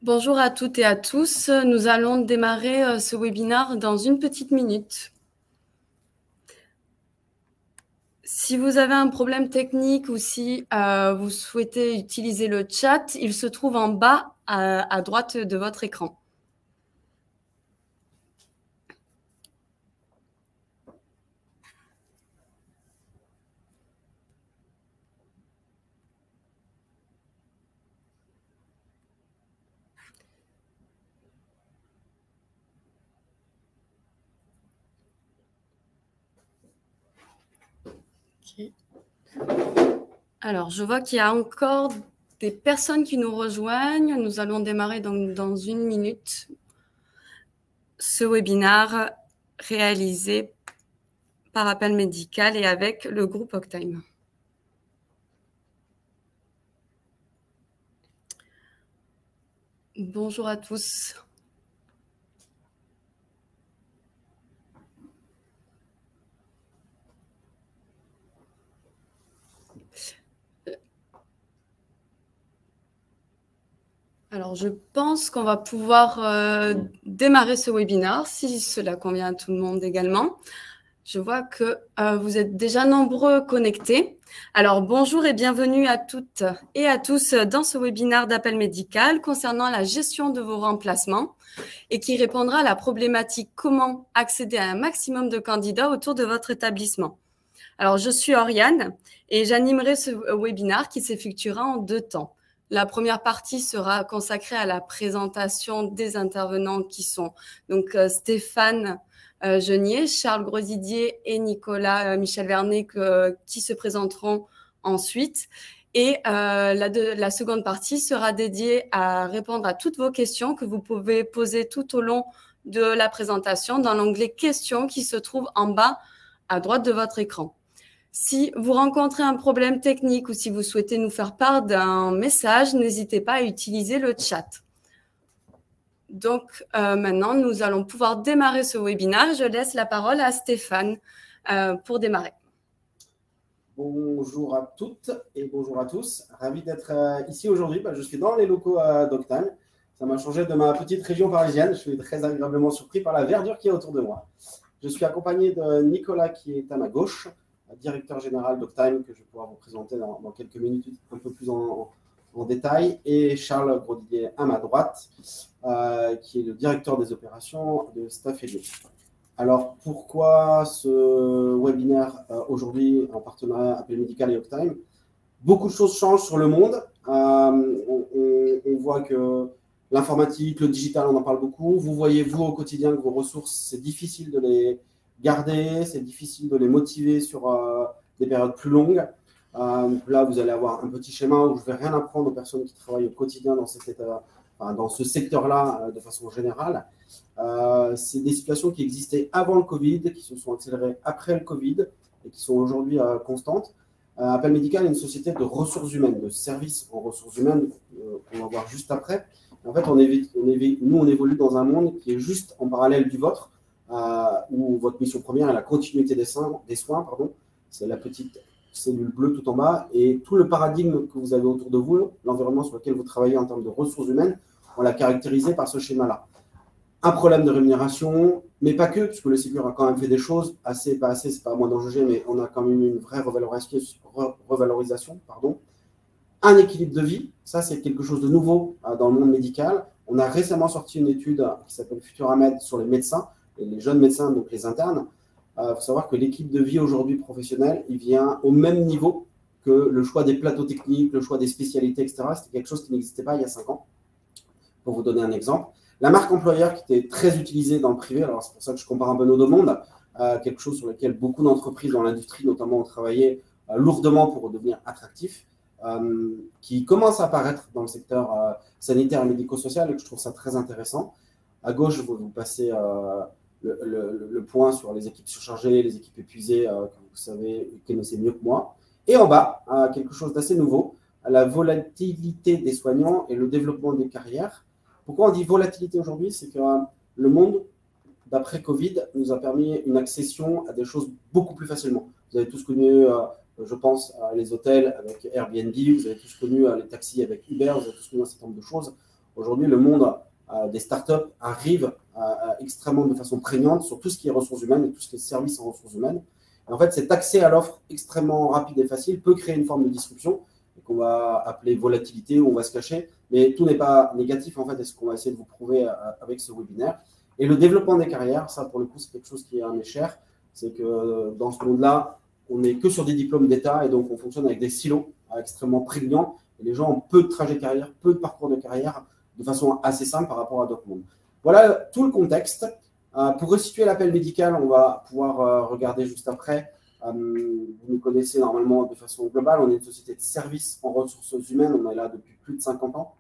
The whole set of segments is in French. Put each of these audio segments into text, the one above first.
Bonjour à toutes et à tous. Nous allons démarrer ce webinaire dans une petite minute. Si vous avez un problème technique ou si vous souhaitez utiliser le chat, il se trouve en bas à droite de votre écran. Okay. Alors, je vois qu'il y a encore des personnes qui nous rejoignent. Nous allons démarrer donc dans une minute ce webinaire réalisé par appel médical et avec le groupe Octime. Bonjour à tous. Alors, je pense qu'on va pouvoir démarrer ce webinaire, si cela convient à tout le monde également. Je vois que vous êtes déjà nombreux connectés. Alors, bonjour et bienvenue à toutes et à tous dans ce webinaire d'appel médical concernant la gestion de vos remplacements et qui répondra à la problématique comment accéder à un maximum de candidats autour de votre établissement. Alors, je suis Oriane et j'animerai ce webinaire qui s'effectuera en 2 temps. La première partie sera consacrée à la présentation des intervenants qui sont donc Stéphane Genier, Charles Grosdidier et Nicolas Michel Vernet qui se présenteront ensuite. Et la seconde partie sera dédiée à répondre à toutes vos questions que vous pouvez poser tout au long de la présentation dans l'onglet questions qui se trouve en bas à droite de votre écran. Si vous rencontrez un problème technique ou si vous souhaitez nous faire part d'un message, n'hésitez pas à utiliser le chat. Donc, maintenant, nous allons pouvoir démarrer ce webinaire. Je laisse la parole à Stéphane pour démarrer. Bonjour à toutes et bonjour à tous. Ravi d'être ici aujourd'hui. Je suis dans les locaux d'Octime. Ça m'a changé de ma petite région parisienne. Je suis très agréablement surpris par la verdure qui est autour de moi. Je suis accompagné de Nicolas qui est à ma gauche, directeur général d'Octime, que je vais pouvoir vous présenter dans quelques minutes un peu plus en détail, et Charles Grosdidier à ma droite, qui est le directeur des opérations de Staff Edu. Alors, pourquoi ce webinaire aujourd'hui en partenariat Appel Médical et Octime? Beaucoup de choses changent sur le monde. On voit que l'informatique, le digital, on en parle beaucoup. Vous voyez, vous, au quotidien, que vos ressources, c'est difficile de les garder, c'est difficile de les motiver sur des périodes plus longues. Là, vous allez avoir un petit schéma où je ne vais rien apprendre aux personnes qui travaillent au quotidien dans ce secteur-là de façon générale. C'est des situations qui existaient avant le Covid, qui se sont accélérées après le Covid et qui sont aujourd'hui constantes. Appel Médical est une société de ressources humaines, de services en ressources humaines, qu'on va voir juste après. En fait, nous, on évolue dans un monde qui est juste en parallèle du vôtre, où votre mission première est la continuité des soins. C'est la petite cellule bleue tout en bas. Et tout le paradigme que vous avez autour de vous, l'environnement sur lequel vous travaillez en termes de ressources humaines, on l'a caractérisé par ce schéma-là. Un problème de rémunération, mais pas que, puisque le Ségur a quand même fait des choses, assez, pas assez, c'est pas à moi d'en juger, mais on a quand même une vraie revalorisation. Un équilibre de vie, ça c'est quelque chose de nouveau dans le monde médical. On a récemment sorti une étude qui s'appelle Futuramed sur les médecins, et les jeunes médecins, donc les internes. Il faut savoir que l'équipe de vie aujourd'hui professionnelle, il vient au même niveau que le choix des plateaux techniques, le choix des spécialités, etc. C'était quelque chose qui n'existait pas il y a 5 ans, pour vous donner un exemple. La marque employeur qui était très utilisée dans le privé, alors c'est pour ça que je compare un peu nos deux mondes, quelque chose sur lequel beaucoup d'entreprises dans l'industrie notamment ont travaillé lourdement pour devenir attractifs, qui commence à apparaître dans le secteur sanitaire et médico-social, et que je trouve ça très intéressant. À gauche, je vais vous passer le point sur les équipes surchargées, les équipes épuisées, que vous savez, vous connaissez mieux que moi. Et en bas, quelque chose d'assez nouveau, la volatilité des soignants et le développement des carrières. Pourquoi on dit volatilité aujourd'hui? C'est que le monde, d'après Covid, nous a permis une accession à des choses beaucoup plus facilement. Vous avez tous connu, je pense, les hôtels avec Airbnb, vous avez tous connu les taxis avec Uber, vous avez tous connu un certain nombre de choses. Aujourd'hui, le monde des startups arrive extrêmement de façon prégnante sur tout ce qui est ressources humaines et tout ce qui est services en ressources humaines. Et en fait, cet accès à l'offre extrêmement rapide et facile peut créer une forme de disruption qu'on va appeler volatilité, où on va se cacher. Mais tout n'est pas négatif, en fait, et ce qu'on va essayer de vous prouver avec ce webinaire. Et le développement des carrières, ça, pour le coup, c'est quelque chose qui est un cher. C'est que dans ce monde-là, on n'est que sur des diplômes d'État et donc on fonctionne avec des silos extrêmement prégnants. Et les gens ont peu de trajets de carrière, peu de parcours de carrière de façon assez simple par rapport à d'autres mondes. Voilà tout le contexte. Pour resituer l'appel médical, on va pouvoir regarder juste après. Vous nous connaissez normalement de façon globale. On est une société de services en ressources humaines. On est là depuis plus de 50 ans.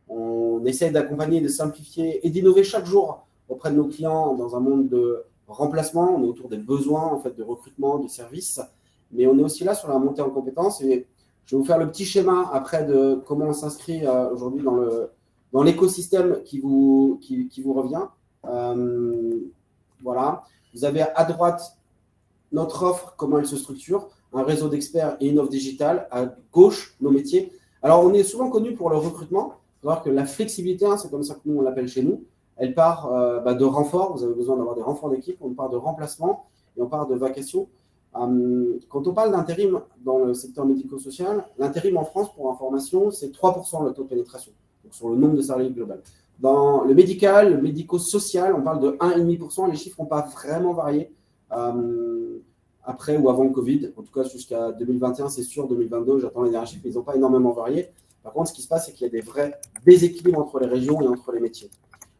On essaie d'accompagner, de simplifier et d'innover chaque jour auprès de nos clients dans un monde de remplacement. On est autour des besoins en fait, de recrutement, de services. Mais on est aussi là sur la montée en compétences. Et je vais vous faire le petit schéma après de comment on s'inscrit aujourd'hui dans l'écosystème qui vous revient. Voilà. Vous avez à droite notre offre, comment elle se structure, un réseau d'experts et une offre digitale. À gauche, nos métiers. Alors, on est souvent connu pour le recrutement. Il faut voir que la flexibilité, hein, c'est comme ça que nous, on l'appelle chez nous, elle part de renfort. Vous avez besoin d'avoir des renforts d'équipe. On part de remplacement et on part de vacation. Quand on parle d'intérim dans le secteur médico-social, l'intérim en France, pour information, c'est 3% le taux de pénétration, donc sur le nombre de salariés global. Dans le médical, le médico-social, on parle de 1,5%. Les chiffres n'ont pas vraiment varié après ou avant le Covid. En tout cas, jusqu'à 2021, c'est sûr. 2022, j'attends les derniers chiffres, ils n'ont pas énormément varié. Par contre, ce qui se passe, c'est qu'il y a des vrais déséquilibres entre les régions et entre les métiers.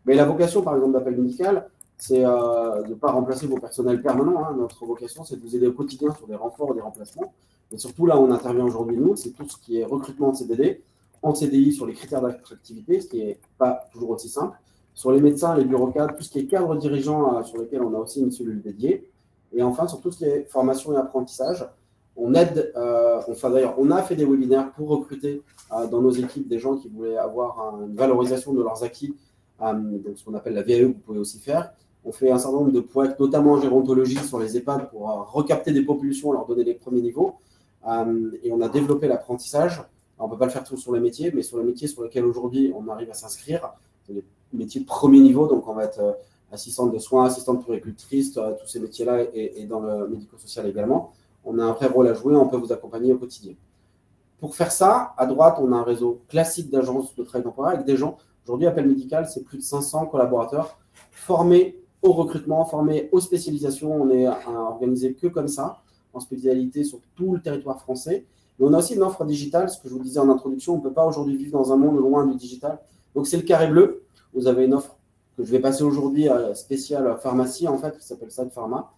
Mais la vocation, par exemple, d'appel médical, c'est de ne pas remplacer vos personnels permanents. Hein. Notre vocation, c'est de vous aider au quotidien sur des renforts ou des remplacements. Mais surtout, là où on intervient aujourd'hui, nous, c'est tout ce qui est recrutement de CDD, en CDI sur les critères d'attractivité, ce qui n'est pas toujours aussi simple. Sur les médecins, les bureaucrates, tout ce qui est cadre dirigeant, sur lesquels on a aussi une cellule dédiée. Et enfin, sur tout ce qui est formation et apprentissage, on aide, d'ailleurs, on a fait des webinaires pour recruter dans nos équipes des gens qui voulaient avoir une valorisation de leurs acquis, donc ce qu'on appelle la VAE, vous pouvez aussi faire. On fait un certain nombre de projets, notamment en gérontologie sur les EHPAD pour recapter des populations, leur donner les premiers niveaux. Et on a développé l'apprentissage. On ne peut pas le faire tout sur les métiers, mais sur les métiers sur lesquels aujourd'hui on arrive à s'inscrire, c'est les métiers de premier niveau, donc on va être assistante de soins, assistante puricultrice, tous ces métiers-là et dans le médico-social également. On a un vrai rôle à jouer, on peut vous accompagner au quotidien. Pour faire ça, à droite, on a un réseau classique d'agences de travail temporaire avec des gens. Aujourd'hui, Appel Médical, c'est plus de 500 collaborateurs formés au recrutement, formés aux spécialisations. On est organisé que comme ça, en spécialité sur tout le territoire français. Mais on a aussi une offre digitale, ce que je vous disais en introduction, on ne peut pas aujourd'hui vivre dans un monde loin du digital. Donc, c'est le carré bleu. Vous avez une offre que je vais passer aujourd'hui spéciale pharmacie, en fait, qui s'appelle Side Pharma.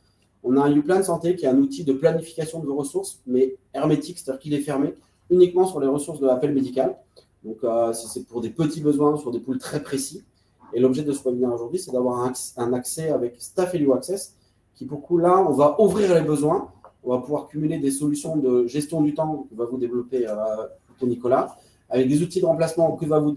On a un YouPlan Santé qui est un outil de planification de vos ressources, mais hermétique, c'est-à-dire qu'il est fermé uniquement sur les ressources de l'appel médical. Donc, si c'est pour des petits besoins, sur des pools très précis. Et l'objet de ce webinaire aujourd'hui, c'est d'avoir un accès avec Staff Helio Access, qui pour coup, là, on va ouvrir les besoins. On va pouvoir cumuler des solutions de gestion du temps que va vous développer Nicolas, avec des outils de remplacement que va vous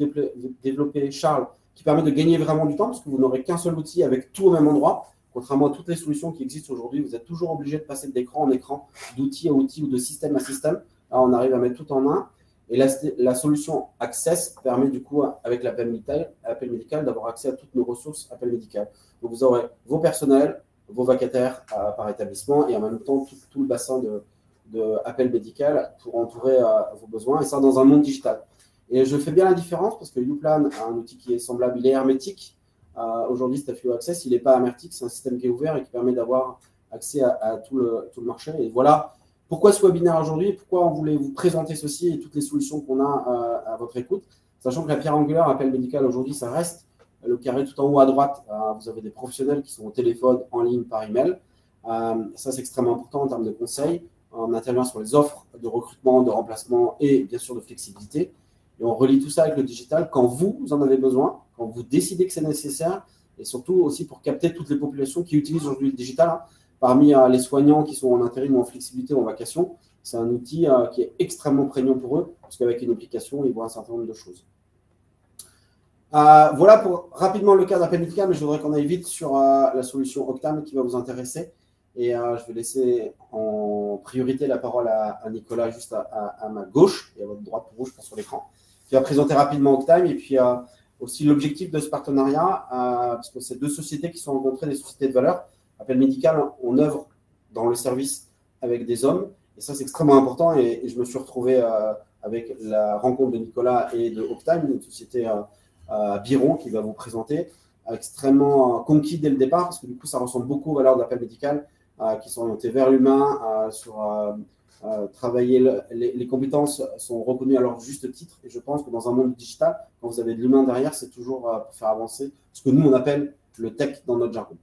développer Charles, qui permet de gagner vraiment du temps, parce que vous n'aurez qu'un seul outil avec tout au même endroit. Contrairement à toutes les solutions qui existent aujourd'hui, vous êtes toujours obligé de passer d'écran en écran, d'outil à outil ou de système à système. Là, on arrive à mettre tout en un. Et la solution Access permet du coup, avec l'appel médical, d'avoir accès à toutes nos ressources appel médical. Donc, vous aurez vos personnels, vos vacataires par établissement et en même temps tout le bassin de appel médical pour entourer vos besoins. Et ça, dans un monde digital. Et je fais bien la différence parce que YouPlan a un outil qui est semblable, il est hermétique. Aujourd'hui, Staff Helio Access, il n'est pas hermétique, c'est un système qui est ouvert et qui permet d'avoir accès à tout le marché. Et voilà pourquoi ce webinaire aujourd'hui, pourquoi on voulait vous présenter ceci et toutes les solutions qu'on a à votre écoute. Sachant que la pierre angulaire appel médical aujourd'hui, ça reste le carré tout en haut à droite. Vous avez des professionnels qui sont au téléphone, en ligne, par email. Ça, c'est extrêmement important en termes de conseils. On intervient sur les offres de recrutement, de remplacement et bien sûr de flexibilité. Et on relie tout ça avec le digital quand vous en avez besoin, quand vous décidez que c'est nécessaire, et surtout aussi pour capter toutes les populations qui utilisent aujourd'hui le digital. Hein. Parmi les soignants qui sont en intérim ou en flexibilité ou en vacation, c'est un outil qui est extrêmement prégnant pour eux, parce qu'avec une application, ils voient un certain nombre de choses. Voilà pour rapidement le cas d'appel médical, mais je voudrais qu'on aille vite sur la solution Octam qui va vous intéresser. Et je vais laisser en priorité la parole à Nicolas juste à ma gauche et à votre droite pour vous, je pense, sur l'écran, qui va présenter rapidement Octam. Et puis aussi l'objectif de ce partenariat, parce que c'est deux sociétés qui sont rencontrées, des sociétés de valeur. Appel Médical, on œuvre dans le service avec des hommes, et ça c'est extrêmement important, et je me suis retrouvé avec la rencontre de Nicolas et de Optime, une société Biron qui va vous présenter, extrêmement conquis dès le départ, parce que du coup ça ressemble beaucoup aux valeurs de l'appel médical, qui sont orientées vers l'humain, sur travailler, les compétences sont reconnues à leur juste titre, et je pense que dans un monde digital, quand vous avez de l'humain derrière, c'est toujours pour faire avancer ce que nous on appelle le tech dans notre jargon.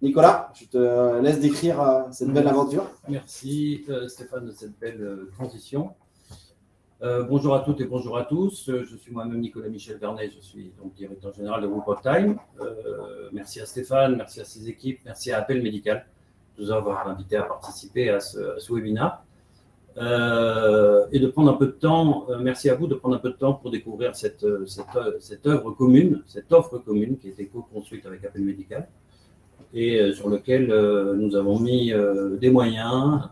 Nicolas, je te laisse décrire cette belle aventure. Merci Stéphane de cette belle transition. Bonjour à toutes et bonjour à tous. Je suis moi-même Nicolas Michel Vernet, je suis donc directeur général de groupe Optime. Merci à Stéphane, merci à ses équipes, merci à Appel Médical de nous avoir invités à participer à ce webinaire. Et de prendre un peu de temps, merci à vous de prendre un peu de temps pour découvrir cette œuvre commune, cette offre commune qui a été co-construite avec Appel Médical et sur lequel nous avons mis des moyens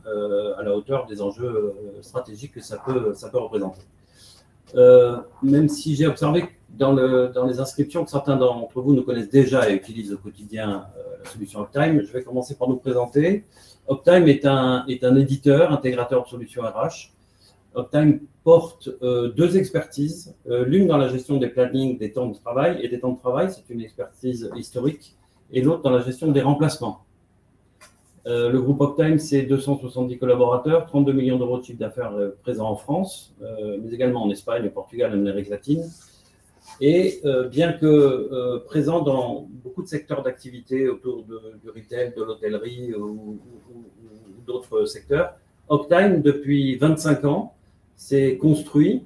à la hauteur des enjeux stratégiques que ça peut représenter. Même si j'ai observé dans les inscriptions que certains d'entre vous nous connaissent déjà et utilisent au quotidien la solution Optime, je vais commencer par nous présenter. Optime est un éditeur, intégrateur de solutions RH. Optime porte deux expertises, l'une dans la gestion des plannings des temps de travail et des temps de travail, c'est une expertise historique, et l'autre dans la gestion des remplacements. Le groupe Optime, c'est 270 collaborateurs, 32 millions d'euros de chiffre d'affaires présents en France, mais également en Espagne, au Portugal, en Amérique latine. Et bien que présent dans beaucoup de secteurs d'activité autour du retail, de l'hôtellerie ou d'autres secteurs, Optime, depuis 25 ans, s'est construit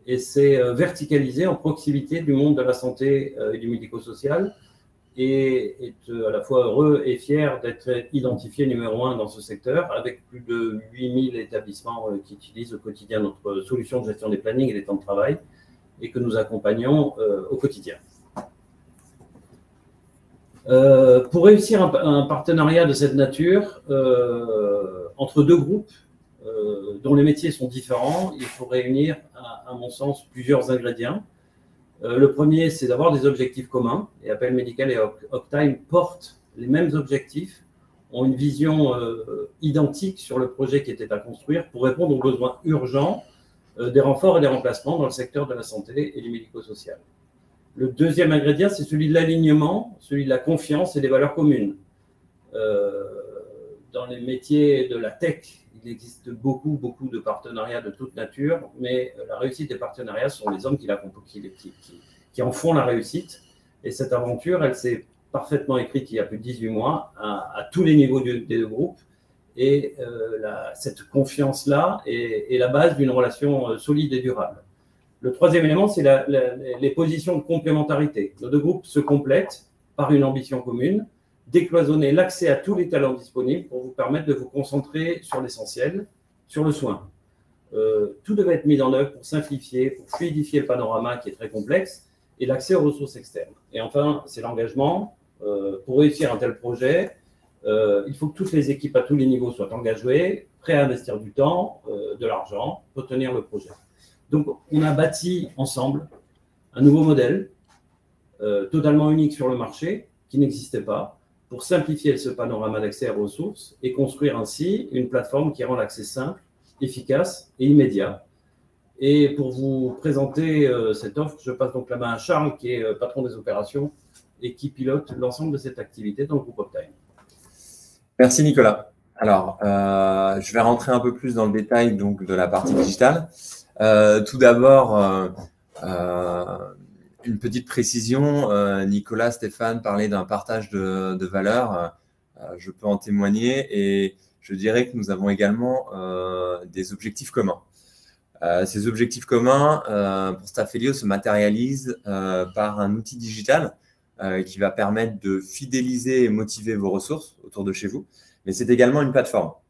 et s'est verticalisé en proximité du monde de la santé et du médico-social, et est à la fois heureux et fier d'être identifié numéro 1 dans ce secteur, avec plus de 8000 établissements qui utilisent au quotidien notre solution de gestion des plannings et des temps de travail, et que nous accompagnons au quotidien. Pour réussir un partenariat de cette nature entre deux groupes dont les métiers sont différents, il faut réunir, à mon sens, plusieurs ingrédients. Le premier, c'est d'avoir des objectifs communs, et Appel Médical et Optime portent les mêmes objectifs, ont une vision identique sur le projet qui était à construire pour répondre aux besoins urgents des renforts et des remplacements dans le secteur de la santé et du médico-social. Le deuxième ingrédient, c'est celui de l'alignement, celui de la confiance et des valeurs communes. Dans les métiers de la tech, il existe beaucoup de partenariats de toute nature, mais la réussite des partenariats, ce sont les hommes qui en font la réussite. Et cette aventure, elle s'est parfaitement écrite il y a plus de 18 mois à tous les niveaux des deux groupes. Et cette confiance-là est la base d'une relation solide et durable. Le troisième élément, c'est les positions de complémentarité. Nos deux groupes se complètent par une ambition commune, décloisonner l'accès à tous les talents disponibles pour vous permettre de vous concentrer sur l'essentiel, sur le soin. Tout devait être mis en œuvre pour simplifier, pour fluidifier le panorama qui est très complexe, et l'accès aux ressources externes. Et enfin, c'est l'engagement. Pour réussir un tel projet, il faut que toutes les équipes à tous les niveaux soient engagées, prêtes à investir du temps, de l'argent, pour tenir le projet. Donc, on a bâti ensemble un nouveau modèle totalement unique sur le marché, qui n'existait pas, pour simplifier ce panorama d'accès aux ressources et construire ainsi une plateforme qui rend l'accès simple, efficace et immédiat. Et pour vous présenter cette offre, je passe donc la main à Charles, qui est patron des opérations et qui pilote l'ensemble de cette activité dans le groupe Optime. Merci Nicolas. Alors, je vais rentrer un peu plus dans le détail donc, de la partie digitale. Tout d'abord, une petite précision. Nicolas, Stéphane parlaient d'un partage de valeurs. Je peux en témoigner et je dirais que nous avons également des objectifs communs. Ces objectifs communs pour Staffelio se matérialisent par un outil digital qui va permettre de fidéliser et motiver vos ressources autour de chez vous. Mais c'est également une plateforme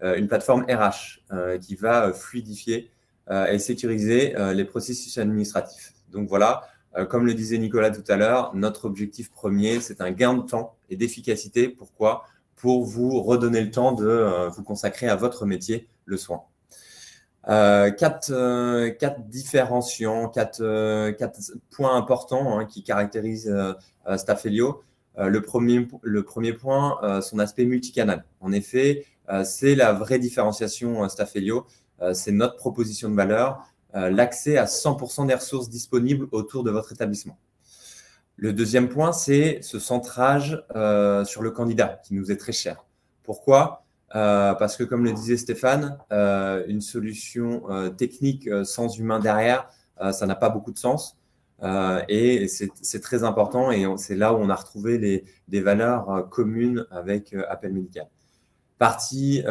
RH qui va fluidifier et sécuriser les processus administratifs. Donc voilà, comme le disait Nicolas tout à l'heure, notre objectif premier, c'est un gain de temps et d'efficacité. Pourquoi ? Pour vous redonner le temps de vous consacrer à votre métier, le soin. Quatre différenciants, quatre points importants hein, qui caractérisent Staffelio. Le premier point, son aspect multicanal. En effet, c'est la vraie différenciation Staffelio. C'est notre proposition de valeur, l'accès à 100% des ressources disponibles autour de votre établissement. Le deuxième point, c'est ce centrage sur le candidat qui nous est très cher. Pourquoi ? Parce que, comme le disait Stéphane, une solution technique sans humain derrière, ça n'a pas beaucoup de sens. Et c'est très important et c'est là où on a retrouvé des valeurs communes avec Appel Médical. Partie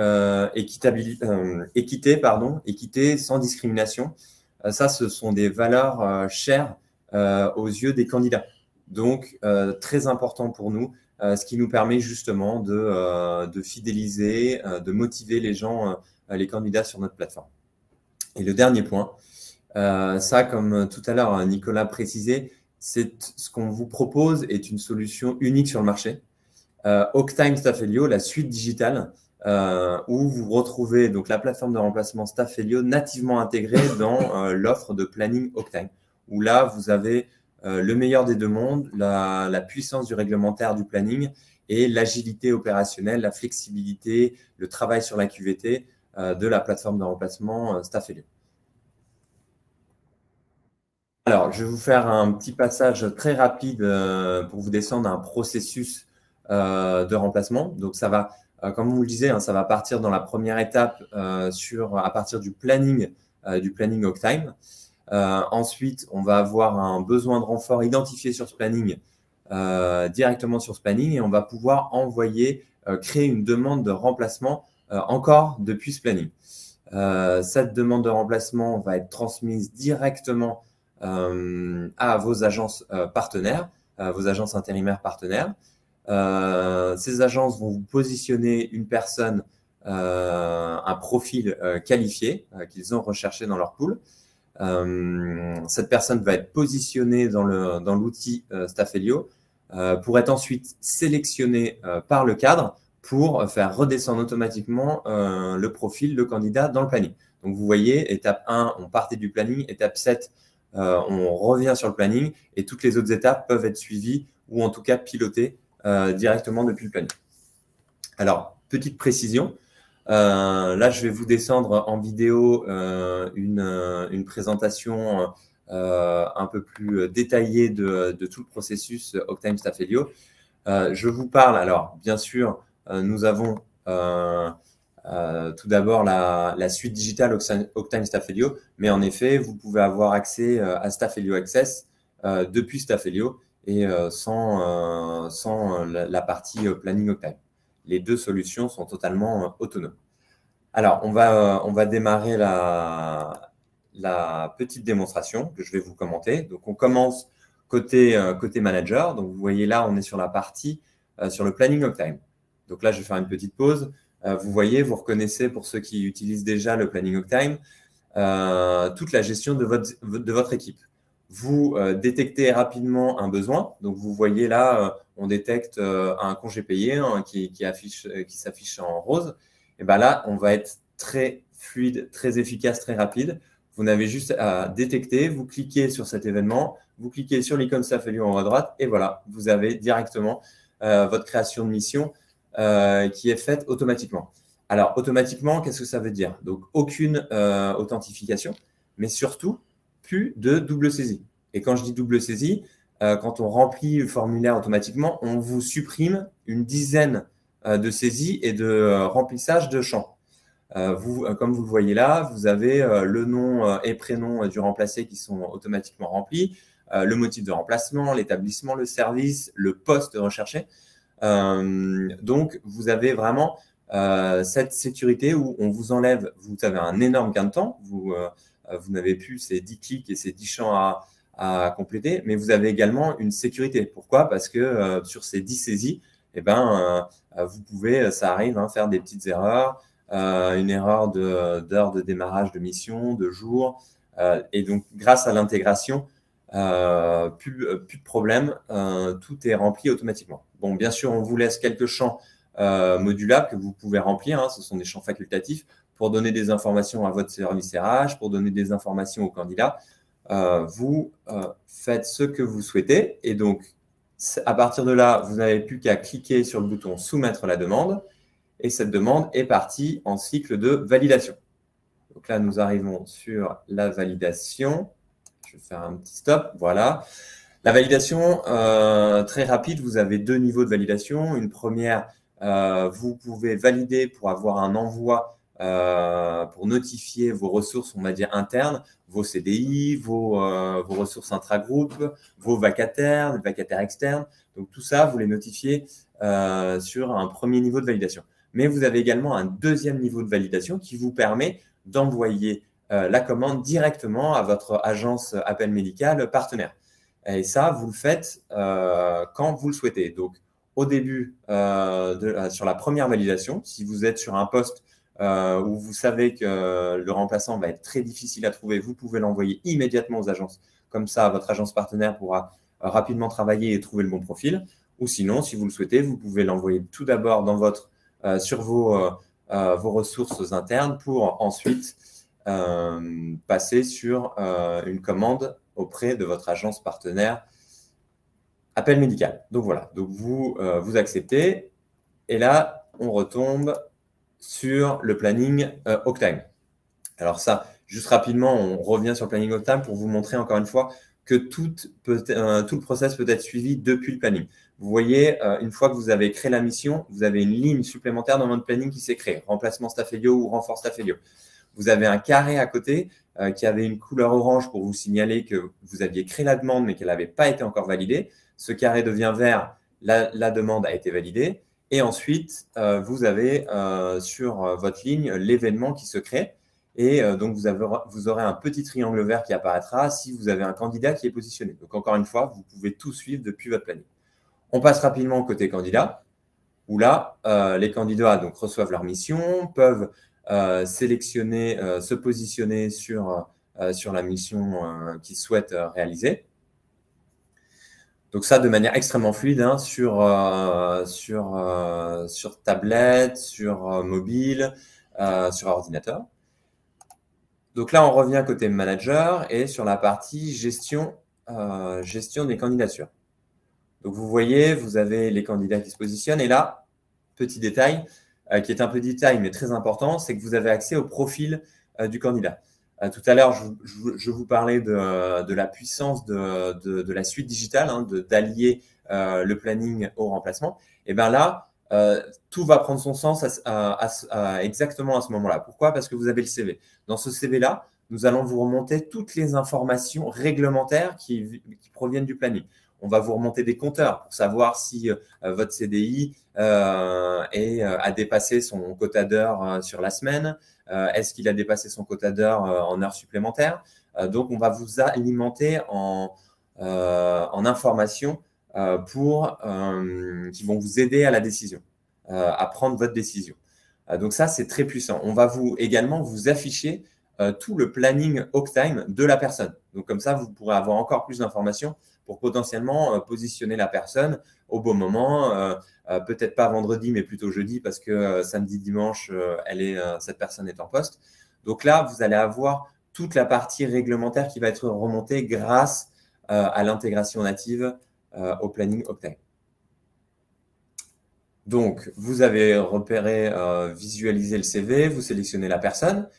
équité sans discrimination. Ça, ce sont des valeurs chères aux yeux des candidats. Donc, très important pour nous, ce qui nous permet justement de fidéliser, de motiver les gens, les candidats sur notre plateforme. Et le dernier point, ça, comme tout à l'heure Nicolas précisait, c'est ce qu'on vous propose est une solution unique sur le marché. Octime Staffelio, la suite digitale, où vous retrouvez donc la plateforme de remplacement Staffelio nativement intégrée dans l'offre de planning Octime, où là, vous avez le meilleur des deux mondes, la puissance du réglementaire du planning et l'agilité opérationnelle, la flexibilité, le travail sur la QVT de la plateforme de remplacement Staffelio. Alors, je vais vous faire un petit passage très rapide pour vous descendre un processus de remplacement. Donc, ça va, comme vous le disiez, hein, ça va partir dans la première étape à partir du planning Octime. Ensuite, on va avoir un besoin de renfort identifié sur ce planning, directement sur ce planning, et on va pouvoir créer une demande de remplacement encore depuis ce planning. Cette demande de remplacement va être transmise directement à vos agences partenaires, vos agences intérimaires partenaires. Ces agences vont vous positionner une personne, un profil qualifié qu'ils ont recherché dans leur pool. Cette personne va être positionnée dans l'outil Staffelio pour être ensuite sélectionnée par le cadre pour faire redescendre automatiquement le profil, le candidat dans le planning. Donc, vous voyez, étape 1, on partait du planning. Étape 7, on revient sur le planning et toutes les autres étapes peuvent être suivies ou en tout cas pilotées directement depuis le planning. Alors, petite précision. Là, je vais vous descendre en vidéo une présentation un peu plus détaillée de tout le processus Octime Staffelio. Je vous parle, alors bien sûr, nous avons tout d'abord la suite digitale Octime Staffelio, mais en effet, vous pouvez avoir accès à Staffelio Access depuis Staffelio et sans la partie planning Octime. Les deux solutions sont totalement autonomes. Alors, on va démarrer la petite démonstration que je vais vous commenter. Donc, on commence côté manager. Donc, vous voyez là, on est sur la partie sur le planning Octime. Donc là, je vais faire une petite pause. Vous voyez, vous reconnaissez pour ceux qui utilisent déjà le planning Octime, toute la gestion de votre équipe. Vous détectez rapidement un besoin. Donc, vous voyez là, on détecte un congé payé qui s'affiche en rose. Et bien là, on va être très fluide, très efficace, très rapide. Vous n'avez juste à détecter, vous cliquez sur cet événement, vous cliquez sur l'icône Staffelio en haut à droite et voilà, vous avez directement votre création de mission qui est faite automatiquement. Alors, automatiquement, qu'est-ce que ça veut dire? Donc, aucune authentification, mais surtout, plus de double saisie. Et quand je dis double saisie, quand on remplit le formulaire automatiquement, on vous supprime une dizaine de saisies et de remplissage de champs. Comme vous le voyez là, vous avez le nom et prénom du remplacé qui sont automatiquement remplis, le motif de remplacement, l'établissement, le service, le poste recherché. Donc, vous avez vraiment cette sécurité où on vous enlève, vous avez un énorme gain de temps, vous n'avez plus ces 10 clics et ces 10 champs à compléter, mais vous avez également une sécurité. Pourquoi? Parce que sur ces 10 saisies, eh ben, vous pouvez, ça arrive, faire des petites erreurs, une erreur d'heure de démarrage de mission, de jour. Et donc, grâce à l'intégration, plus de problème, tout est rempli automatiquement. Bon, bien sûr, on vous laisse quelques champs modulables que vous pouvez remplir. Ce sont des champs facultatifs pour donner des informations à votre service RH, pour donner des informations aux candidats. Vous faites ce que vous souhaitez et donc, à partir de là, vous n'avez plus qu'à cliquer sur le bouton « Soumettre la demande » et cette demande est partie en cycle de validation. Donc là, nous arrivons sur la validation. Je vais faire un petit stop. Voilà. La validation, très rapide, vous avez 2 niveaux de validation. Une première, vous pouvez valider pour avoir un envoi, pour notifier vos ressources, on va dire, internes, vos CDI, vos ressources intragroupes, vos vacataires, les vacataires externes. Donc, tout ça, vous les notifiez sur un premier niveau de validation. Mais vous avez également un deuxième niveau de validation qui vous permet d'envoyer la commande directement à votre agence appel médical partenaire. Et ça, vous le faites quand vous le souhaitez. Donc, au début, sur la première validation, si vous êtes sur un poste où vous savez que le remplaçant va être très difficile à trouver, vous pouvez l'envoyer immédiatement aux agences. Comme ça, votre agence partenaire pourra rapidement travailler et trouver le bon profil. Ou sinon, si vous le souhaitez, vous pouvez l'envoyer tout d'abord sur vos ressources internes pour ensuite passer sur une commande auprès de votre agence partenaire appel médical. Donc voilà, donc vous acceptez et là, on retombe sur le planning Octime. Alors ça, juste rapidement, on revient sur le planning Octime pour vous montrer encore une fois que tout le process peut être suivi depuis le planning. Vous voyez, une fois que vous avez créé la mission, vous avez une ligne supplémentaire dans votre planning qui s'est créée, remplacement Staffelio ou renfort Staffelio. Vous avez un carré à côté qui avait une couleur orange pour vous signaler que vous aviez créé la demande mais qu'elle n'avait pas été encore validée. Ce carré devient vert, la demande a été validée. Et ensuite, vous avez sur votre ligne l'événement qui se crée. Et donc, vous aurez un petit triangle vert qui apparaîtra si vous avez un candidat qui est positionné. Donc, encore une fois, vous pouvez tout suivre depuis votre planning. On passe rapidement au côté candidat, où là, les candidats donc, reçoivent leur mission, peuvent sélectionner, se positionner sur la mission qu'ils souhaitent réaliser. Donc ça, de manière extrêmement fluide, hein, sur tablette, sur mobile, sur ordinateur. Donc là, on revient côté manager et sur la partie gestion des candidatures. Donc vous voyez, vous avez les candidats qui se positionnent et là, petit détail, qui est un peu détail mais très important, c'est que vous avez accès au profil du candidat. Tout à l'heure, je vous parlais de la puissance de la suite digitale, hein, d'allier le planning au remplacement. Et bien là, tout va prendre son sens exactement à ce moment-là. Pourquoi? Parce que vous avez le CV. Dans ce CV-là, nous allons vous remonter toutes les informations réglementaires qui proviennent du planning. On va vous remonter des compteurs pour savoir si votre CDI a dépassé son quota d'heures sur la semaine. Est-ce qu'il a dépassé son quota d'heures en heures supplémentaires? Donc, on va vous alimenter en informations qui vont vous aider à la décision, à prendre votre décision. Donc, ça, c'est très puissant. On va également vous afficher tout le planning Octime de la personne. Donc, comme ça, vous pourrez avoir encore plus d'informations pour potentiellement positionner la personne au bon moment, peut-être pas vendredi, mais plutôt jeudi, parce que samedi, dimanche, cette personne est en poste. Donc là, vous allez avoir toute la partie réglementaire qui va être remontée grâce à l'intégration native au planning Octime. Donc, vous avez repéré, visualisé le CV, vous sélectionnez la personne,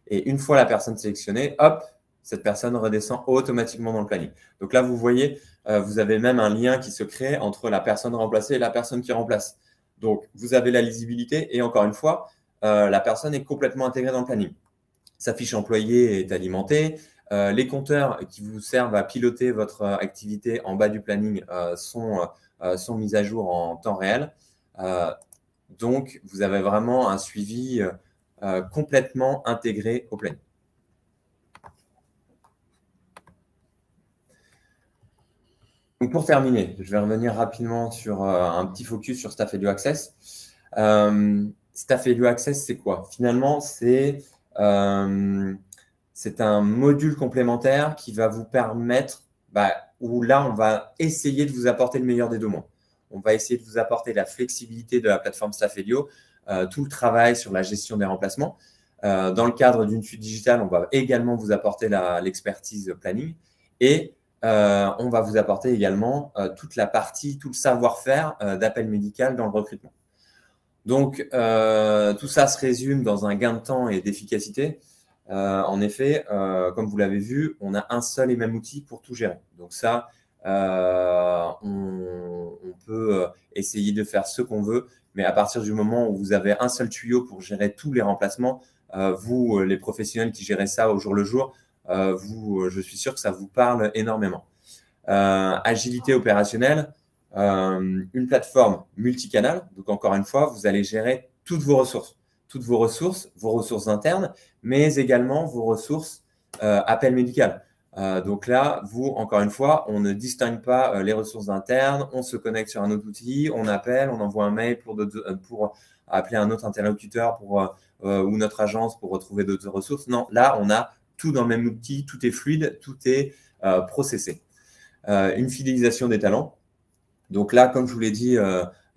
et une fois la personne sélectionnée, hop, cette personne redescend automatiquement dans le planning. Donc là, vous voyez, vous avez même un lien qui se crée entre la personne remplacée et la personne qui remplace. Donc, vous avez la lisibilité et encore une fois, la personne est complètement intégrée dans le planning. Sa fiche employée est alimentée. Les compteurs qui vous servent à piloter votre activité en bas du planning sont mis à jour en temps réel. Donc, vous avez vraiment un suivi complètement intégré au planning. Donc pour terminer, je vais revenir rapidement sur un petit focus sur Staffelio Access. Staffelio Access, c'est quoi? Finalement, c'est un module complémentaire qui va vous permettre, où là, on va essayer de vous apporter le meilleur des deux mondes. On va essayer de vous apporter la flexibilité de la plateforme Staffelio, tout le travail sur la gestion des remplacements. Dans le cadre d'une suite digitale, on va également vous apporter l'expertise planning et on va vous apporter également toute la partie, tout le savoir-faire d'appel médical dans le recrutement. Donc, tout ça se résume dans un gain de temps et d'efficacité. En effet, comme vous l'avez vu, on a un seul et même outil pour tout gérer. Donc ça, on peut essayer de faire ce qu'on veut, mais à partir du moment où vous avez un seul tuyau pour gérer tous les remplacements, vous, les professionnels qui gérez ça au jour le jour, je suis sûr que ça vous parle énormément. Agilité opérationnelle, une plateforme multicanal. Donc, encore une fois, vous allez gérer toutes vos ressources vos ressources internes, mais également vos ressources appel médical. Donc là, vous, encore une fois, on ne distingue pas les ressources internes, on se connecte sur un autre outil, on appelle, on envoie un mail pour appeler un autre interlocuteur ou notre agence pour retrouver d'autres ressources. Non, là, on a tout dans le même outil, tout est fluide, tout est processé. Une fidélisation des talents. Donc là, comme je vous l'ai dit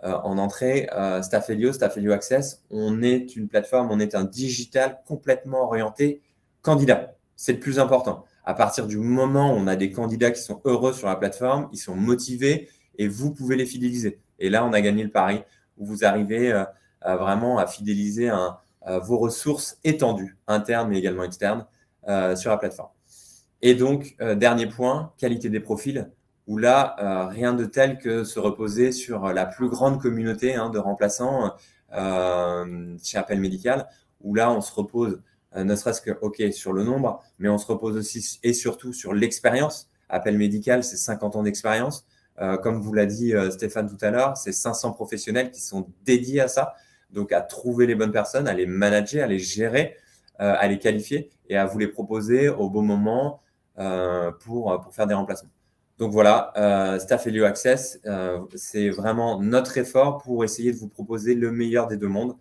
en entrée, Staffelio Access, on est une plateforme, on est un digital complètement orienté candidat. C'est le plus important. À partir du moment où on a des candidats qui sont heureux sur la plateforme, ils sont motivés et vous pouvez les fidéliser. Et là, on a gagné le pari où vous arrivez vraiment à fidéliser vos ressources étendues, internes mais également externes, sur la plateforme. Et donc, dernier point, qualité des profils, où là, rien de tel que se reposer sur la plus grande communauté de remplaçants chez Appel Médical, où là, on se repose ne serait-ce que sur le nombre, mais on se repose aussi et surtout sur l'expérience. Appel Médical, c'est 50 ans d'expérience. Comme vous l'a dit Stéphane tout à l'heure, c'est 500 professionnels qui sont dédiés à ça, donc à trouver les bonnes personnes, à les manager, à les gérer, à les qualifier et à vous les proposer au bon moment pour faire des remplacements. Donc voilà, Staffelio Access, c'est vraiment notre effort pour essayer de vous proposer le meilleur des deux mondes.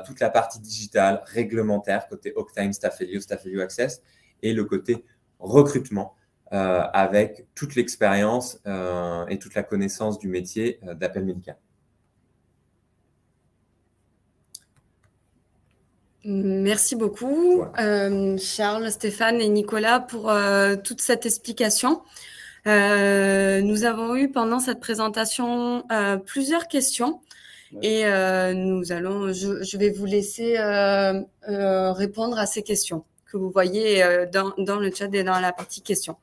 Toute la partie digitale, réglementaire, côté Octime, Staffelio Access, et le côté recrutement avec toute l'expérience et toute la connaissance du métier d'appel médical. Merci beaucoup, voilà. Charles, Stéphane et Nicolas, pour toute cette explication. Nous avons eu pendant cette présentation plusieurs questions. Et je vais vous laisser répondre à ces questions que vous voyez dans le chat et dans la partie questions.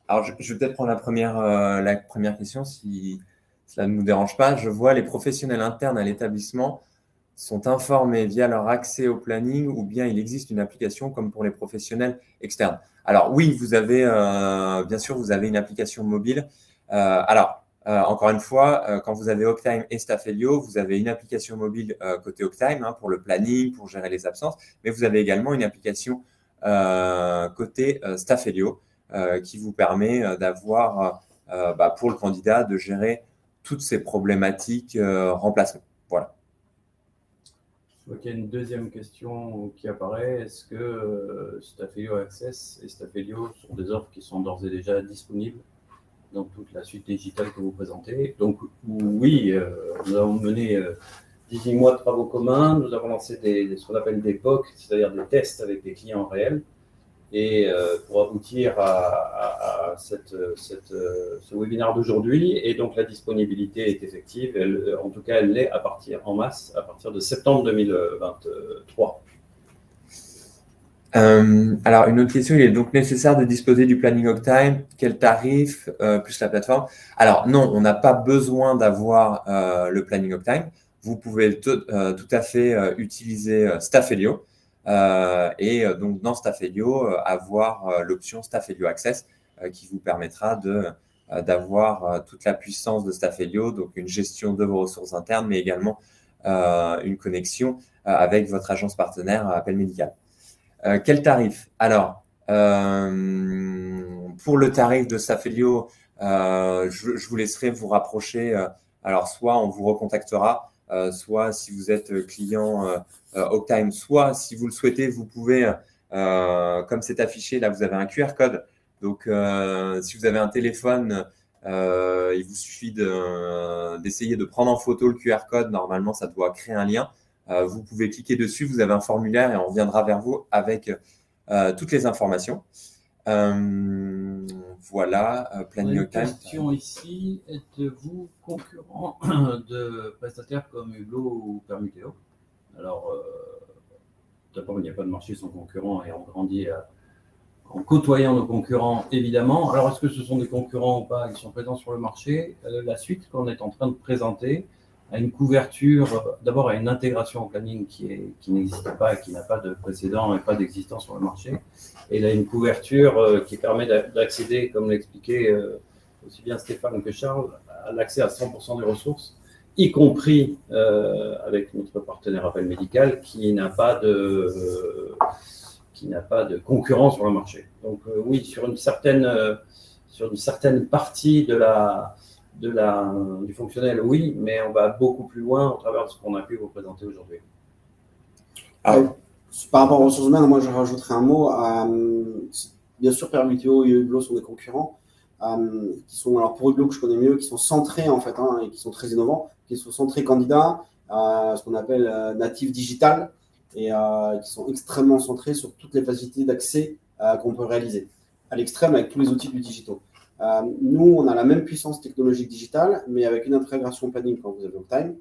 Alors, je vais peut-être prendre la première question si cela ne nous dérange pas. Je vois les professionnels internes à l'établissement sont informés via leur accès au planning ou bien il existe une application comme pour les professionnels externes. Alors oui, vous avez bien sûr, vous avez une application mobile. Encore une fois, quand vous avez Octime et Staffelio, vous avez une application mobile côté Octime pour le planning, pour gérer les absences, mais vous avez également une application côté Staffelio qui vous permet d'avoir, pour le candidat, de gérer toutes ces problématiques remplacement. Voilà. Je vois qu'il y a une deuxième question qui apparaît. Est-ce que Staffelio Access et Staffelio sont des offres qui sont d'ores et déjà disponibles dans toute la suite digitale que vous présentez? Donc oui, nous avons mené 18 mois de travaux communs, nous avons lancé ce qu'on appelle des POC, c'est-à-dire des tests avec des clients réels, et pour aboutir à ce webinaire d'aujourd'hui. Et donc la disponibilité est effective, en tout cas elle l'est en masse à partir de septembre 2023. Alors, une autre question, il est donc nécessaire de disposer du planning Octime, quel tarif, plus la plateforme? Alors non, on n'a pas besoin d'avoir le planning Octime. Vous pouvez tout à fait utiliser Staffelio et donc dans Staffelio, avoir l'option Staffelio Access qui vous permettra d'avoir toute la puissance de Staffelio, donc une gestion de vos ressources internes, mais également une connexion avec votre agence partenaire Appel Médical. Quel tarif? Alors, pour le tarif de Staffelio, je vous laisserai vous rapprocher. Alors, soit on vous recontactera, soit si vous êtes client Octime, soit si vous le souhaitez, vous pouvez, comme c'est affiché, là, vous avez un QR code. Donc, si vous avez un téléphone, il vous suffit d'essayer de prendre en photo le QR code. Normalement, ça doit créer un lien. vous pouvez cliquer dessus, vous avez un formulaire et on reviendra vers vous avec toutes les informations. Voilà, Planning Une Octime. question ici, êtes-vous concurrent de prestataires comme Hublot ou Permutéo? Alors, d'abord, il n'y a pas de marché sans concurrents et on grandit en côtoyant nos concurrents, évidemment. Alors, est-ce que ce sont des concurrents ou pas? Ils sont présents sur le marché. La suite qu'on est en train de présenter a une couverture, d'abord à une intégration au planning qui n'existe pas et qui n'a pas de précédent et pas d'existence sur le marché. Et il a une couverture qui permet d'accéder, comme l'expliquait aussi bien Stéphane que Charles, à l'accès à 100% des ressources, y compris avec notre partenaire Appel Médical qui n'a pas de concurrent sur le marché. Donc oui, sur une certaine partie du fonctionnel, oui, mais on va beaucoup plus loin au travers de ce qu'on a pu vous présenter aujourd'hui. Par rapport aux ressources humaines, moi je rajouterai un mot. Bien sûr, Permutéo et Hublot sont des concurrents qui sont, alors pour Hublot que je connais mieux, qui sont centrés en fait et qui sont très innovants, qui sont centrés candidats, ce qu'on appelle native digital, et qui sont extrêmement centrés sur toutes les facilités d'accès qu'on peut réaliser, à l'extrême avec tous les outils du digital. Nous, on a la même puissance technologique digitale, mais avec une intégration planning quand vous avez Octime,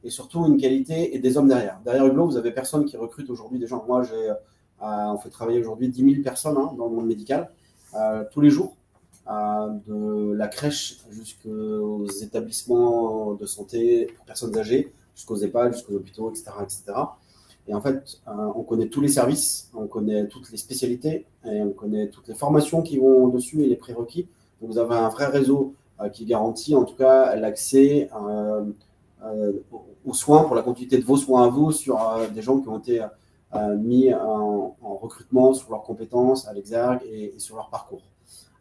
et surtout une qualité et des hommes derrière. Derrière Hublot, vous avez personne qui recrute aujourd'hui des gens. Moi, on fait travailler aujourd'hui 10 000 personnes dans le monde médical, tous les jours, de la crèche jusqu'aux établissements de santé pour personnes âgées, jusqu'aux EHPAD, jusqu'aux hôpitaux, etc., etc. Et en fait, on connaît tous les services, on connaît toutes les spécialités, et on connaît toutes les formations qui vont dessus et les prérequis. Donc, vous avez un vrai réseau qui garantit en tout cas l'accès aux soins, pour la continuité de vos soins à vous, sur des gens qui ont été mis en recrutement sur leurs compétences à l'exergue et sur leur parcours.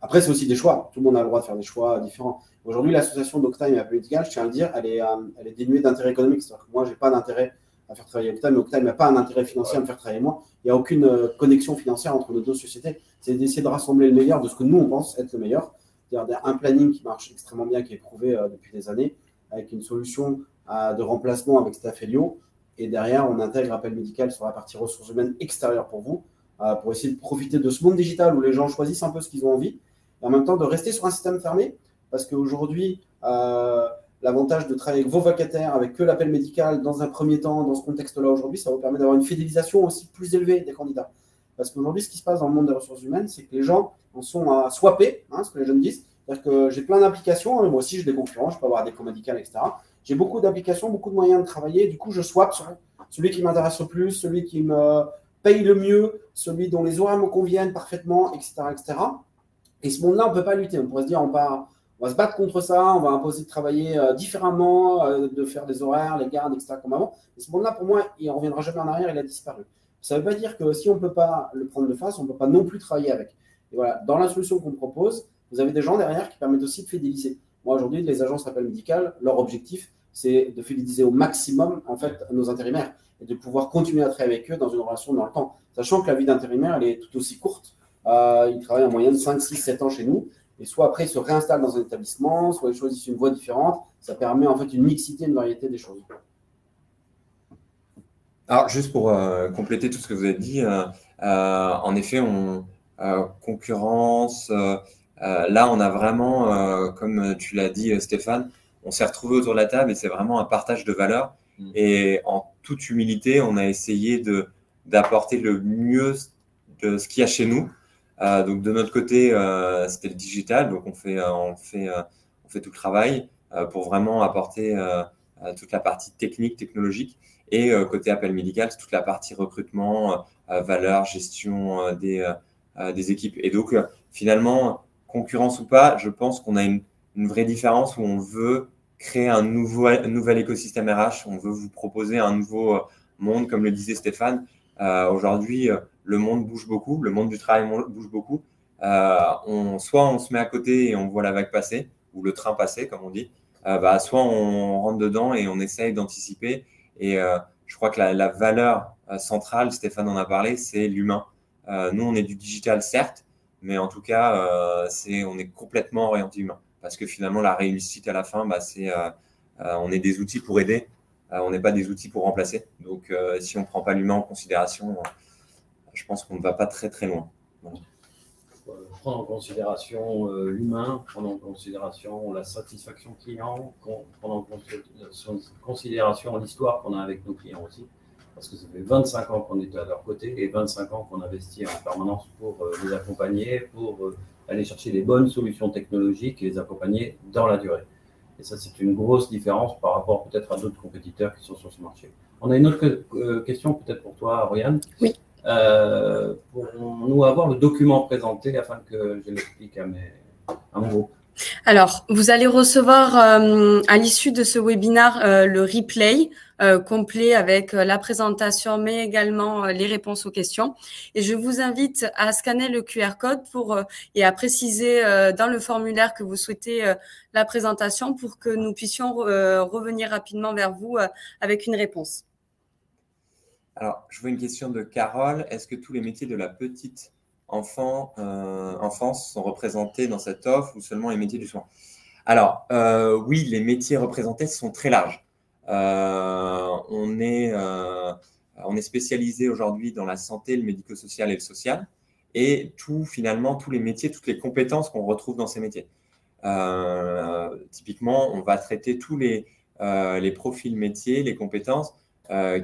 Après, c'est aussi des choix. Tout le monde a le droit de faire des choix différents. Aujourd'hui, l'association d'Octime et Appel Médical, je tiens à le dire, elle est dénuée d'intérêt économique. C'est-à-dire que moi, je n'ai pas d'intérêt à faire travailler Octime, mais Octime n'a pas un intérêt financier à me faire travailler moi. Il n'y a aucune connexion financière entre nos deux sociétés. C'est d'essayer de rassembler le meilleur de ce que nous, on pense être le meilleur. C'est-à-dire un planning qui marche extrêmement bien, qui est prouvé depuis des années, avec une solution de remplacement avec Staffelio. Et derrière, on intègre Appel Médical sur la partie ressources humaines extérieures pour vous, pour essayer de profiter de ce monde digital où les gens choisissent un peu ce qu'ils ont envie, et en même temps de rester sur un système fermé, parce qu'aujourd'hui, l'avantage de travailler avec vos vacataires, avec que l'appel médical dans un premier temps, dans ce contexte-là aujourd'hui, ça vous permet d'avoir une fidélisation aussi plus élevée des candidats. Parce qu'aujourd'hui, ce qui se passe dans le monde des ressources humaines, c'est que les gens en sont à swapper, ce que les jeunes disent. C'est-à-dire que j'ai plein d'applications, moi aussi j'ai des concurrents, je peux avoir des co-médicales, etc. J'ai beaucoup d'applications, beaucoup de moyens de travailler, du coup je swap sur celui qui m'intéresse le plus, celui qui me paye le mieux, celui dont les horaires me conviennent parfaitement, etc. etc. Et ce monde-là, on ne peut pas lutter. On pourrait se dire, on va se battre contre ça, on va imposer de travailler différemment, de faire des horaires, les gardes, etc. comme avant. Et ce monde-là, pour moi, il ne reviendra jamais en arrière, il a disparu. Ça ne veut pas dire que si on ne peut pas le prendre de face, on ne peut pas non plus travailler avec. Et voilà, dans la solution qu'on propose, vous avez des gens derrière qui permettent aussi de fidéliser. Moi, aujourd'hui, les agences Appel Médical, leur objectif, c'est de fidéliser au maximum en fait, nos intérimaires et de pouvoir continuer à travailler avec eux dans une relation dans le temps. Sachant que la vie d'intérimaire, elle est tout aussi courte. Ils travaillent en moyenne 5, 6, 7 ans chez nous. Et soit après, ils se réinstallent dans un établissement, soit ils choisissent une voie différente. Ça permet en fait une mixité, une variété des choses. Alors, juste pour compléter tout ce que vous avez dit, en effet, concurrence, là, on a vraiment, comme tu l'as dit, Stéphane, on s'est retrouvés autour de la table et c'est vraiment un partage de valeurs. Et en toute humilité, on a essayé d'apporter le mieux de ce qu'il y a chez nous. Donc, de notre côté, c'était le digital. Donc, on fait tout le travail pour vraiment apporter toute la partie technique, technologique. Et côté appel médical, c'est toute la partie recrutement, valeur, gestion des équipes. Et donc, finalement, concurrence ou pas, je pense qu'on a une vraie différence où on veut créer un nouvel écosystème RH. On veut vous proposer un nouveau monde, comme le disait Stéphane. Aujourd'hui, le monde bouge beaucoup, le monde du travail bouge beaucoup. Soit on se met à côté et on voit la vague passer, ou le train passer, comme on dit. Soit on rentre dedans et on essaye d'anticiper. Et je crois que la valeur centrale, Stéphane en a parlé, c'est l'humain. Nous, on est du digital, certes, mais en tout cas, on est complètement orienté humain. Parce que finalement, la réussite à la fin, on est des outils pour aider. on n'est pas des outils pour remplacer. Donc, si on ne prend pas l'humain en considération, je pense qu'on ne va pas très, très loin. Voilà. Prendre en considération l'humain, prendre en considération la satisfaction client, prendre en considération l'histoire qu'on a avec nos clients aussi. Parce que ça fait 25 ans qu'on est à leur côté et 25 ans qu'on investit en permanence pour les accompagner, pour aller chercher les bonnes solutions technologiques et les accompagner dans la durée. Et ça, c'est une grosse différence par rapport peut-être à d'autres compétiteurs qui sont sur ce marché. On a une autre question peut-être pour toi, Oriane. Oui. Pour nous avoir le document présenté afin que je l'explique à mon groupe. Alors, vous allez recevoir à l'issue de ce webinaire le replay complet avec la présentation, mais également les réponses aux questions. Et je vous invite à scanner le QR code et à préciser dans le formulaire que vous souhaitez la présentation pour que nous puissions revenir rapidement vers vous avec une réponse. Alors, je vois une question de Carole. Est-ce que tous les métiers de la petite enfance sont représentés dans cette offre ou seulement les métiers du soin? Alors, oui, les métiers représentés sont très larges. On est spécialisé aujourd'hui dans la santé, le médico-social et le social. Et finalement, tous les métiers, toutes les compétences qu'on retrouve dans ces métiers. Typiquement, on va traiter tous les profils métiers, les compétences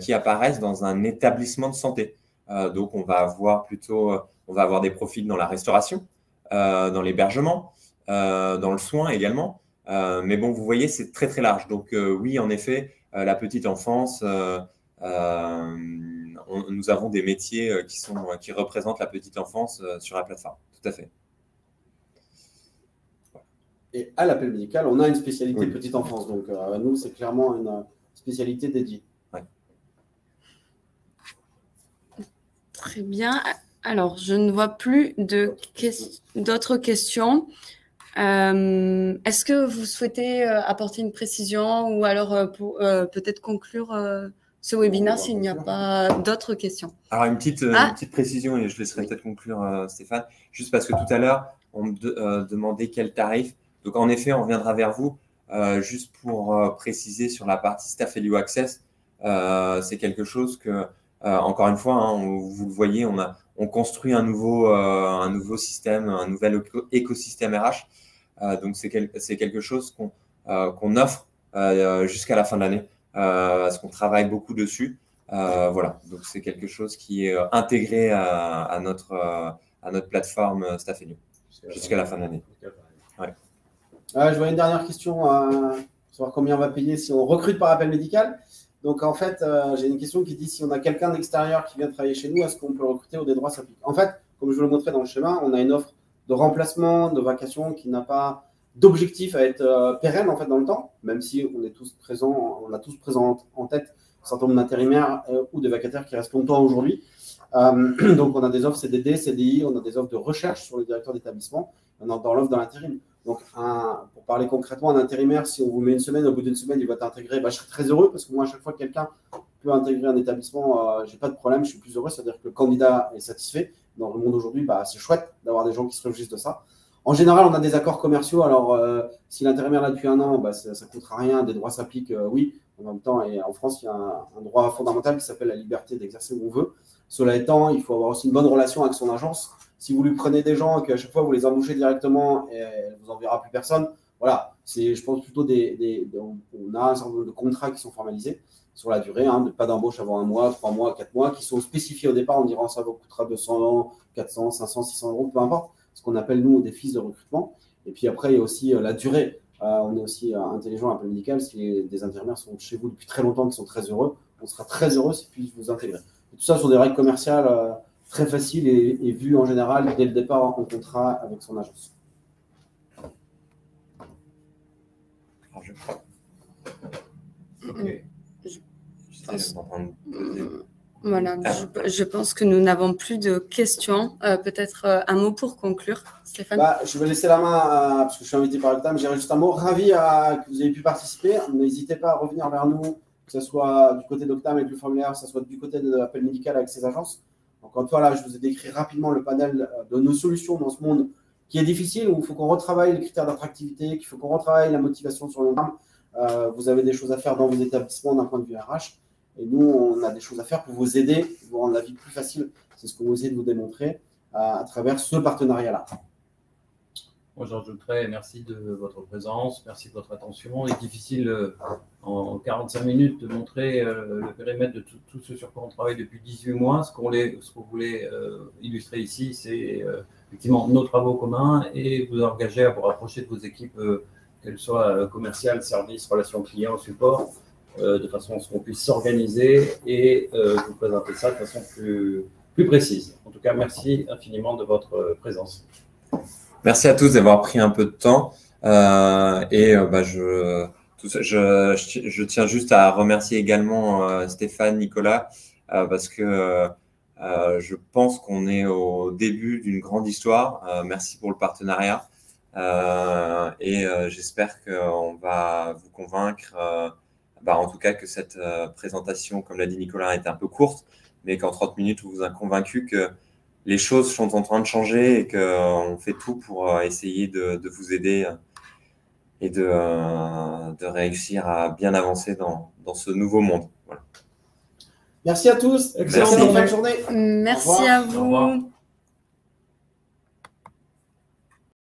qui apparaissent dans un établissement de santé. Donc, on va avoir des profils dans la restauration, dans l'hébergement, dans le soin également. Mais bon, vous voyez, c'est très, très large. Donc, oui, en effet, la petite enfance, nous avons des métiers qui représentent la petite enfance sur la plateforme. Tout à fait. Et à l'appel médical, on a une spécialité petite enfance. Donc, nous, c'est clairement une spécialité dédiée. Très bien. Alors, je ne vois plus d'autres questions. Est-ce que vous souhaitez apporter une précision ou alors peut-être conclure ce webinaire s'il n'y a pas d'autres questions? Alors, une petite précision, et je laisserai peut-être conclure Stéphane, juste parce que tout à l'heure, on me demandait quel tarif. Donc, en effet, on reviendra vers vous. Juste pour préciser sur la partie Staff Helio Access, c'est quelque chose que, encore une fois, hein, vous le voyez, on construit un nouveau système, un nouvel écosystème RH. Donc, c'est quelque chose qu'on offre jusqu'à la fin de l'année, parce qu'on travaille beaucoup dessus. Voilà, donc c'est quelque chose qui est intégré à notre plateforme Staff Helio jusqu'à la fin de l'année. Ouais. Je vois une dernière question, savoir combien on va payer si on recrute par appel médical. Donc, en fait, j'ai une question qui dit si on a quelqu'un d'extérieur qui vient travailler chez nous, est-ce qu'on peut le recruter ou des droits s'appliquent? En fait, comme je vous le montrais dans le schéma, on a une offre de remplacement, de vacation qui n'a pas d'objectif à être pérenne en fait dans le temps, même si on a tous présent en tête un certain nombre d'intérimaires ou de vacataires qui restent longtemps aujourd'hui. Donc, on a des offres CDD, CDI, on a des offres de recherche sur les directeurs d'établissement, on a dans l'offre dans l'intérim. Donc, pour parler concrètement, un intérimaire, si on vous met une semaine, au bout d'une semaine, il va t'intégrer, je serai très heureux parce que moi, à chaque fois que quelqu'un peut intégrer un établissement, je n'ai pas de problème, je suis plus heureux, c'est-à-dire que le candidat est satisfait. Dans le monde aujourd'hui, c'est chouette d'avoir des gens qui se réjouissent de ça. En général, on a des accords commerciaux. Alors, si l'intérimaire là depuis un an, ça ne coûtera rien, des droits s'appliquent, oui. En même temps, et en France, il y a un droit fondamental qui s'appelle la liberté d'exercer où on veut. Cela étant, il faut avoir aussi une bonne relation avec son agence. Si vous lui prenez des gens et qu'à chaque fois vous les embauchez directement et elle ne vous enverra plus personne, voilà, c'est, je pense, plutôt on a un certain nombre de contrats qui sont formalisés sur la durée, pas d'embauche avant 1 mois, 3 mois, 4 mois, qui sont spécifiés au départ en disant ça vous coûtera 200, 400, 500, 600 euros, peu importe, ce qu'on appelle nous des fiches de recrutement. Et puis après, il y a aussi la durée. On est aussi intelligent à l'appel médical. Si des intérimaires sont chez vous depuis très longtemps, qui sont très heureux, on sera très heureux s'ils puissent vous intégrer. Et tout ça sont des règles commerciales très faciles et vues en général dès le départ en contrat avec son agence. Ok. Voilà, je pense que nous n'avons plus de questions. Peut-être un mot pour conclure, Stéphane. Je vais laisser la main parce que je suis invité par le TAM. J'ai juste un mot. Ravi que vous ayez pu participer. N'hésitez pas à revenir vers nous, que ce soit du côté d'Octam avec le formulaire, que ce soit du côté de l'appel médical avec ses agences. Encore une fois, là, je vous ai décrit rapidement le panel de nos solutions dans ce monde qui est difficile, où il faut qu'on retravaille les critères d'attractivité, qu'il faut qu'on retravaille la motivation sur le long terme. vous avez des choses à faire dans vos établissements d'un point de vue RH. Et nous, on a des choses à faire pour vous aider, vous rendre la vie plus facile. C'est ce qu'on va essayer de vous démontrer à travers ce partenariat-là. Moi, j'ajouterais merci de votre présence, merci de votre attention. Il est difficile en 45 minutes de montrer le périmètre de tout ce sur quoi on travaille depuis 18 mois. Ce qu'on voulait illustrer ici, c'est effectivement nos travaux communs et vous engager à vous rapprocher de vos équipes, qu'elles soient commerciales, services, relations clients, support, de façon à ce qu'on puisse s'organiser et vous présenter ça de façon plus précise. En tout cas, merci infiniment de votre présence. Merci à tous d'avoir pris un peu de temps. Je tiens juste à remercier également Stéphane, Nicolas, parce que je pense qu'on est au début d'une grande histoire. Merci pour le partenariat. J'espère qu'on va vous convaincre, en tout cas que cette présentation, comme l'a dit Nicolas, a été un peu courte, mais qu'en 30 minutes, vous a convaincu que les choses sont en train de changer et qu'on fait tout pour essayer de vous aider et de réussir à bien avancer dans ce nouveau monde. Voilà. Merci à tous. Excellente fin de journée. Merci à vous. Au revoir.